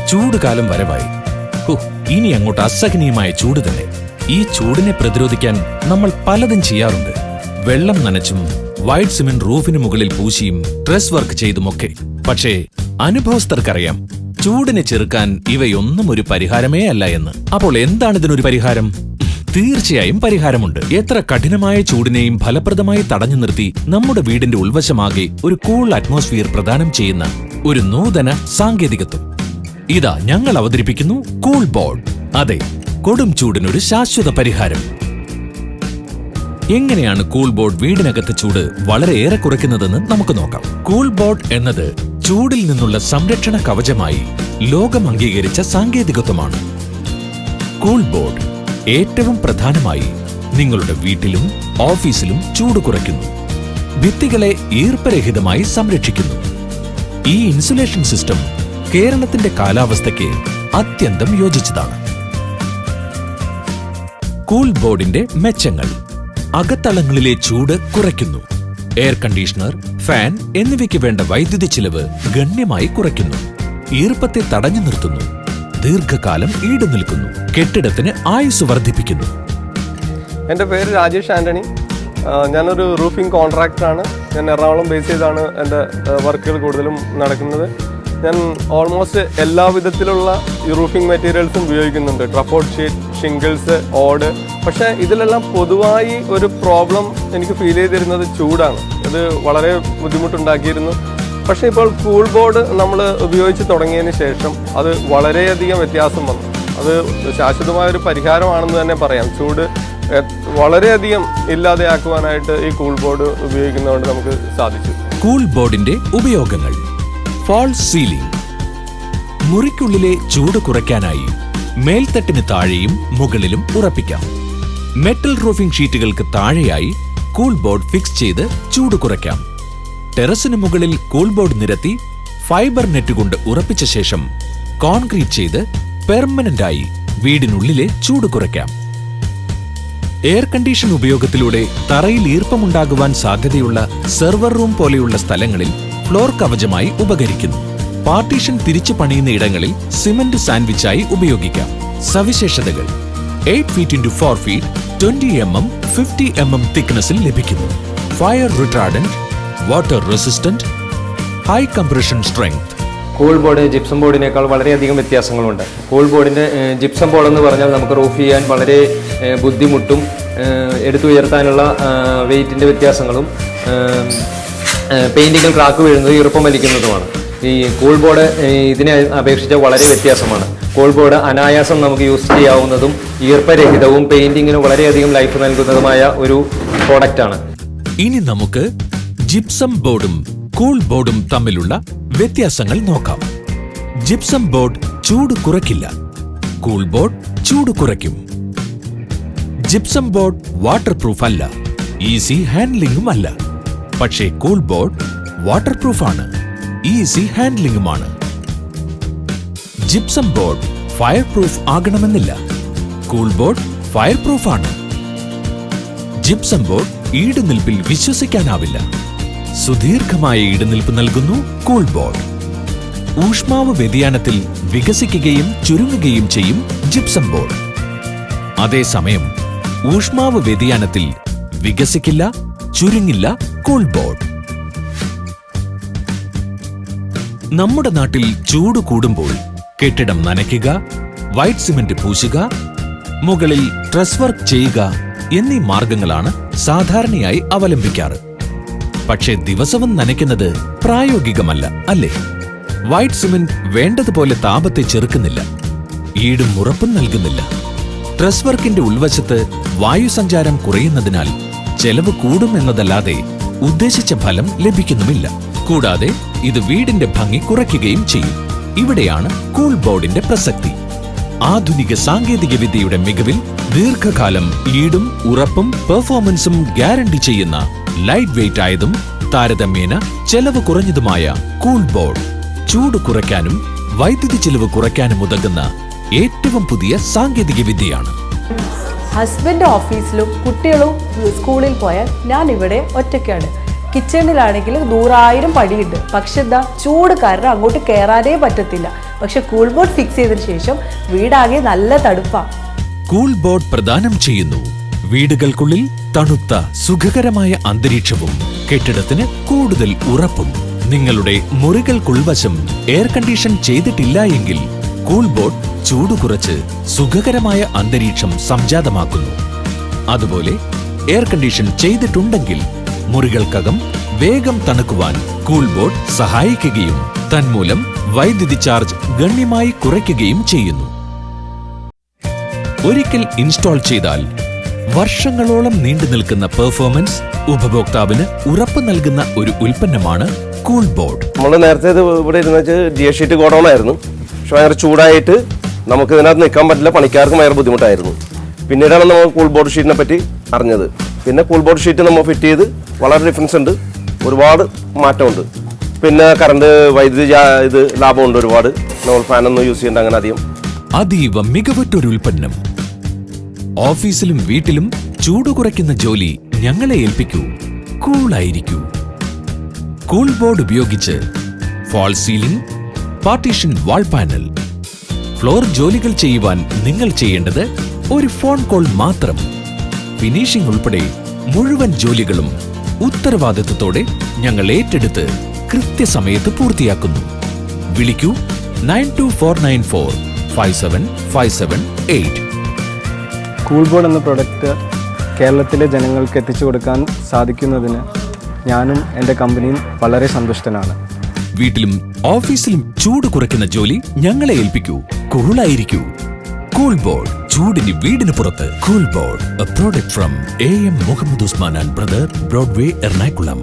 ചൂടുകാലം വരവായി. ഇനി അങ്ങോട്ട് അസഹനീയമായ ചൂട് തന്നെ. ഈ ചൂടിനെ പ്രതിരോധിക്കാൻ നമ്മൾ പലതും ചെയ്യാറുണ്ട്. വെള്ളം നനച്ചും വൈറ്റ് സിമെന്റ് റൂഫിന് മുകളിൽ പൂശിയും ഡ്രസ് വർക്ക് ചെയ്തുമൊക്കെ. പക്ഷേ അനുഭവസ്ഥർക്കറിയാം, ചൂടിനെ ചെറുക്കാൻ ഇവയൊന്നും ഒരു പരിഹാരമേ അല്ല എന്ന്. അപ്പോൾ എന്താണ് ഇതിനൊരു പരിഹാരം? തീർച്ചയായും പരിഹാരമുണ്ട്. എത്ര കഠിനമായ ചൂടിനെയും ഫലപ്രദമായി തടഞ്ഞു നിർത്തി നമ്മുടെ വീടിന്റെ ഉൾവശമാകെ ഒരു കൂൾ അറ്റ്മോസ്ഫിയർ പ്രദാനം ചെയ്യുന്ന ഒരു നൂതന സാങ്കേതികത്വം. ഇതാ ഞങ്ങൾ അവതരിപ്പിക്കുന്നു കൂൾ ബോർഡ്. അതെ, കൊടും ചൂടിനൊരു ശാശ്വത പരിഹാരം. എങ്ങനെയാണ് കൂൾ ബോർഡ് വീടിനകത്തെ ചൂട് വളരെയേറെ കുറയ്ക്കുന്നതെന്ന് നമുക്ക് നോക്കാം. കൂൾ ബോർഡ് എന്നത് ചൂടിൽ നിന്നുള്ള സംരക്ഷണ കവചമായി ലോകം അംഗീകരിച്ച സാങ്കേതികത്വമാണ്. കൂൾ ബോർഡ് ഏറ്റവും പ്രധാനമായി നിങ്ങളുടെ വീട്ടിലും ഓഫീസിലും ചൂട് കുറയ്ക്കുന്നു. ഭിത്തികളെ ഈർപ്പരഹിതമായി സംരക്ഷിക്കുന്നു. ഈ ഇൻസുലേഷൻ സിസ്റ്റം കേരളത്തിന്റെ കാലാവസ്ഥയ്ക്ക് അത്യന്തം യോജിച്ചതാണ്. കൂൾ ബോർഡിന്റെ മെച്ചങ്ങൾ: അകത്തളങ്ങളിലെ ചൂട് കുറയ്ക്കുന്നു. എയർ കണ്ടീഷണർ, ഫാൻ എന്നിവയ്ക്ക് വേണ്ട വൈദ്യുതി ചിലവ് ഗണ്യമായി കുറയ്ക്കുന്നു. ഈർപ്പത്തെ തടഞ്ഞു നിർത്തുന്നു. ദീർഘകാലം ഈടുനിൽക്കുന്നു. കെട്ടിടത്തിന് ആയുസ് വർദ്ധിപ്പിക്കുന്നു. എൻ്റെ പേര് രാജേഷ് ആന്റണി. ഞാനൊരു റൂഫിംഗ് കോൺട്രാക്ടറാണ്. ഞാൻ എറണാകുളം ബേസ് ചെയ്താണ് എൻ്റെ വർക്കുകൾ കൂടുതലും നടക്കുന്നത്. ഞാൻ ഓൾമോസ്റ്റ് എല്ലാ വിധത്തിലുള്ള ഈ റൂഫിംഗ് മെറ്റീരിയൽസും ഉപയോഗിക്കുന്നുണ്ട്. ട്രഫോർഡ് ഷീറ്റ്, ഷിംഗിൾസ്, ഓട്. പക്ഷേ ഇതിലെല്ലാം പൊതുവായി ഒരു പ്രോബ്ലം എനിക്ക് ഫീൽ ചെയ്തിരുന്നത് ചൂടാണ്. ഇത് വളരെ ബുദ്ധിമുട്ടുണ്ടാക്കിയിരുന്നു. പക്ഷേ ഇപ്പോൾ കൂൾ ബോർഡ് നമ്മൾ ഉപയോഗിച്ച് തുടങ്ങിയതിന് ശേഷം അത് വളരെയധികം വ്യത്യാസം വന്നു. അത് ശാശ്വതമായൊരു പരിഹാരമാണെന്ന് തന്നെ പറയാം. ചൂട് വളരെയധികം ഇല്ലാതെയാക്കുവാനായിട്ട് ഈ കൂൾ ബോർഡ് ഉപയോഗിക്കുന്നതുകൊണ്ട് നമുക്ക് സാധിച്ചു. കൂൾ ബോർഡിന്റെ ഉപയോഗങ്ങൾ: ഫാൾസ് സീലിംഗ്. മുറിക്കുള്ളിലെ ചൂട് കുറയ്ക്കാനായി മേൽത്തട്ടിന് താഴെയും മുകളിലും ഉറപ്പിക്കാം. മെറ്റൽ റൂഫിംഗ് ഷീറ്റുകൾക്ക് താഴെയായി കൂൾ ബോർഡ് ഫിക്സ് ചെയ്ത് ചൂട് കുറയ്ക്കാം. ടെറസിന് മുകളിൽ കൂൾ ബോർഡ് നിരത്തി ഫൈബർ നെറ്റ് കൊണ്ട് ഉറപ്പിച്ച ശേഷം കോൺക്രീറ്റ് ചെയ്ത് പെർമനന്റായി വീടിനുള്ളിലെ ചൂട് കുറയ്ക്കാം. എയർ കണ്ടീഷൻ ഉപയോഗത്തിലൂടെ തറയിൽ ഈർപ്പമുണ്ടാകുവാൻ സാധ്യതയുള്ള സെർവർ റൂം പോലെയുള്ള സ്ഥലങ്ങളിൽ ഫ്ലോർ കവചമായി ഉപകരിക്കുന്നു. പാർട്ടീഷൻ തിരിച്ചു പണിയുന്ന ഇടങ്ങളിൽ സിമന്റ് സാൻഡ്വിച്ചായി ഉപയോഗിക്കാം. സവിശേഷതകൾ: 8 feet into 4 feet, 20 mm, 50 mm തിക്നെസ്സിൽ ലഭിക്കുന്നു. Fire retardant, water resistant, high compression strength. Cool board gypsum ബോർഡിനേക്കാൾ വളരെയധികം വ്യത്യാസങ്ങളുണ്ട്. കൂൾ ബോർഡിൻ്റെ ജിപ്സം ബോർഡ് എന്ന് പറഞ്ഞാൽ നമുക്ക് റൂഫ് ചെയ്യാൻ വളരെ ബുദ്ധിമുട്ടും എടുത്തുയർത്താനുള്ള വെയിറ്റിൻ്റെ വ്യത്യാസങ്ങളും പെയിൻറ്റിങ്ങിൽ ക്രാക്ക് വീഴുന്നത് ഈർപ്പം വലിക്കുന്നതുമാണ്. ഈ കൂൾ ബോർഡ് ഇതിനെ അപേക്ഷിച്ച് വളരെ വ്യത്യാസമാണ്. കൂൾ ബോർഡ് അനായാസം നമുക്ക് യൂസ് ചെയ്യാവുന്നതും ഈർപ്പരഹിതവും പെയിൻറ്റിങ്ങിന് വളരെയധികം ലൈഫ് നൽകുന്നതുമായ ഒരു പ്രോഡക്റ്റാണ്. ഇനി നമുക്ക് ജിപ്സം ബോർഡും കൂൾ ബോർഡും തമ്മിലുള്ള വ്യത്യാസങ്ങൾ നോക്കാം. ജിപ്സം ബോർഡ് ചൂട് കുറയ്ക്കില്ല. കൂൾ ബോർഡ് ചൂട് കുറയ്ക്കും. ജിപ്സം ബോർഡ് വാട്ടർ പ്രൂഫ് അല്ല, ഈസി ഹാൻഡ്ലിംഗും അല്ല. പക്ഷേ കൂൾ ബോർഡ് വാട്ടർ പ്രൂഫാണ്, ഈസി ഹാൻഡ്ലിംഗുമാണ്. ജിപ്സം ബോർഡ് ഫയർ പ്രൂഫ് ആകണമെന്നില്ല. കൂൾ ബോർഡ് ഫയർ പ്രൂഫാണ്. ജിപ്സം ബോർഡ് ഈടുനിൽപ്പിൽ വിശ്വസിക്കാനാവില്ല. സുദീർഘമായ ഈടുനിൽപ്പ് നൽകുന്നു കൂൾ ബോർഡ്. ഊഷ്മാവ് വ്യതിയാനത്തിൽ വികസിക്കുകയും ചുരുങ്ങുകയും ചെയ്യും ജിപ്സം ബോർഡ്. അതേസമയം ഊഷ്മാവ് വ്യതിയാനത്തിൽ വികസിക്കില്ല, ചുരുങ്ങില്ല കൂൾ ബോർഡ്. നമ്മുടെ നാട്ടിൽ ചൂട് കൂടുമ്പോൾ കെട്ടിടം നനയ്ക്കുക, വൈറ്റ് സിമന്റ് പൂശുക, മുകളിൽ ട്രസ് വർക്ക് ചെയ്യുക എന്നീ മാർഗങ്ങളാണ് സാധാരണയായി അവലംബിക്കാറ്. പക്ഷേ ദിവസവും നനയ്ക്കുന്നത് പ്രായോഗികമല്ല, അല്ലേ? വൈറ്റ് സിമന്റ് വേണ്ടതുപോലെ താപത്തെ ചെറുക്കുന്നില്ല, ഈടും ഉറപ്പും നൽകുന്നില്ല. ട്രസ് വർക്കിന്റെ ഉൾവശത്ത് വായുസഞ്ചാരം കുറയുന്നതിനാൽ ചെലവ് കൂടുമെന്നതല്ലാതെ ഉദ്ദേശിച്ച ഫലം ലഭിക്കുന്നുമില്ല. കൂടാതെ ഇത് വീടിന്റെ ഭംഗി കുറയ്ക്കുകയും ചെയ്യും. ഇവിടെയാണ് കൂൾ ബോർഡിന്റെ പ്രസക്തി. ആധുനിക സാങ്കേതിക വിദ്യയുടെ മികവിൽ ദീർഘകാലം ഈടും ഉറപ്പും പെർഫോമൻസും ഗ്യാരണ്ടി ചെയ്യുന്ന ലൈറ്റ് വെയിറ്റ് ആയതും താരതമ്യേന ചെലവ് കുറഞ്ഞതുമായ കൂൾ ബോർഡ് ചൂട് കുറയ്ക്കാനും വൈദ്യുതി ചെലവ് കുറയ്ക്കാനും ഉതകുന്ന ഏറ്റവും പുതിയ സാങ്കേതിക വിദ്യയാണ്. ഹസ്ബൻഡ് ഓഫീസിലും കുട്ടികളും സ്കൂളിൽ പോയാൽ ഞാൻ ഇവിടെ ഒറ്റയ്ക്കാണ്. കിച്ചണിലാണെങ്കിൽ 100,000 പടിയുണ്ട്. പക്ഷെ ചൂട് കാരണം അങ്ങോട്ട് കയറാനേ പറ്റത്തില്ല. പക്ഷെ കൂൾ ബോർഡ് ഫിക്സ് ചെയ്തതിന് ശേഷം വീടാകെ നല്ല തണുപ്പാണ്. കൂൾ ബോർഡ് പ്രദാനം ചെയ്യുന്നു വീടുകൾക്കുള്ളിൽ തണുത്ത സുഖകരമായ അന്തരീക്ഷവും കെട്ടിടത്തിന് കൂടുതൽ ഉറപ്പും. നിങ്ങളുടെ മുറികൾക്കുൾവശം എയർ കണ്ടീഷൻ ചെയ്തിട്ടില്ല എങ്കിൽ കൂൾ ബോർഡ് ചൂട് കുറച്ച് സുഖകരമായ അന്തരീക്ഷം സംജാതമാക്കുന്നു. അതുപോലെ എയർ കണ്ടീഷൻ ചെയ്തിട്ടുണ്ടെങ്കിൽ മുറികൾക്കകം വേഗം തണുക്കുവാൻ കൂൾ ബോർഡ് സഹായിക്കുകയും തന്മൂലം വൈദ്യുതി ചാർജ് ഗണ്യമായി കുറയ്ക്കുകയും ചെയ്യുന്നു. ഒരിക്കൽ ഇൻസ്റ്റാൾ ചെയ്താൽ വർഷങ്ങളോളം നീണ്ടു നിൽക്കുന്ന പെർഫോമൻസ് ഉപഭോക്താവിന് ഉറപ്പ് നൽകുന്ന ഒരു ഉൽപ്പന്നമാണ് കൂൾ ബോർഡ്. നമ്മൾ നേരത്തെ ഇത് ഇവിടെ ഇരുന്ന് വെച്ച് ഡിയ ഷീറ്റ് ഗോഡൗൺ ആയിരുന്നു. പക്ഷെ ഭയങ്കര ചൂടായിട്ട് നമുക്ക് ഇതിനകത്ത് നിൽക്കാൻ പറ്റില്ല, പണിക്കാർക്ക് ഭയങ്കര ബുദ്ധിമുട്ടായിരുന്നു. പിന്നീടാണ് നമ്മൾ കൂൾ ബോർഡ് ഷീറ്റിനെ പറ്റി അറിഞ്ഞത്. പിന്നെ കൂൾ ബോർഡ് ഷീറ്റ് നമ്മൾ ഫിറ്റ് ചെയ്ത് വളരെ ഡിഫറൻസ് ഉണ്ട്, ഒരുപാട് മാറ്റമുണ്ട്. പിന്നെ കറണ്ട് വൈദ്യുതി ഇത് ലാഭമുണ്ട് ഒരുപാട്. നമ്മൾ ഫാനൊന്നും യൂസ് ചെയ്യേണ്ട അങ്ങനെ അധികം. അതീവ മികവുറ്റൊരു ഉൽപ്പന്നം. ഓഫീസിലും വീട്ടിലും ചൂട് കുറയ്ക്കുന്ന ജോലി ഞങ്ങളെ ഏൽപ്പിക്കൂ, കൂളായിരിക്കൂ. കൂൾ ബോർഡ് ഉപയോഗിച്ച് ഫാൾ സീലിംഗ്, പാർട്ടീഷൻ വാൾ പാനൽ, ഫ്ലോർ ജോലികൾ ചെയ്യുവാൻ നിങ്ങൾ ചെയ്യേണ്ടത് ഒരു ഫോൺ കോൾ മാത്രം. ഫിനിഷിംഗ് ഉൾപ്പെടെ മുഴുവൻ ജോലികളും ഉത്തരവാദിത്വത്തോടെ ഞങ്ങൾ ഏറ്റെടുത്ത് കൃത്യസമയത്ത് പൂർത്തിയാക്കുന്നു. വിളിക്കൂ 9249457578. കൂൾ ബോർഡ് എന്ന പ്രൊഡക്റ്റ് കേരളത്തിലെ ജനങ്ങൾക്ക് എത്തിച്ചു കൊടുക്കാൻ സാധിക്കുന്നതിന് ഞാനും എൻ്റെ കമ്പനിയും വളരെ സന്തുഷ്ടനാണ്. വീട്ടിലും ഓഫീസിലും ചൂട് കുറയ്ക്കുന്ന ജോലി ഞങ്ങളെ ഏൽപ്പിക്കൂ, കൂളായിരിക്കൂ. കൂൾ ബോർഡ്, ചൂടിന് വീടിന് പുറത്ത്. Cool board, a product from AM Muhammad Usman and brother, Broadway, Ernakulam.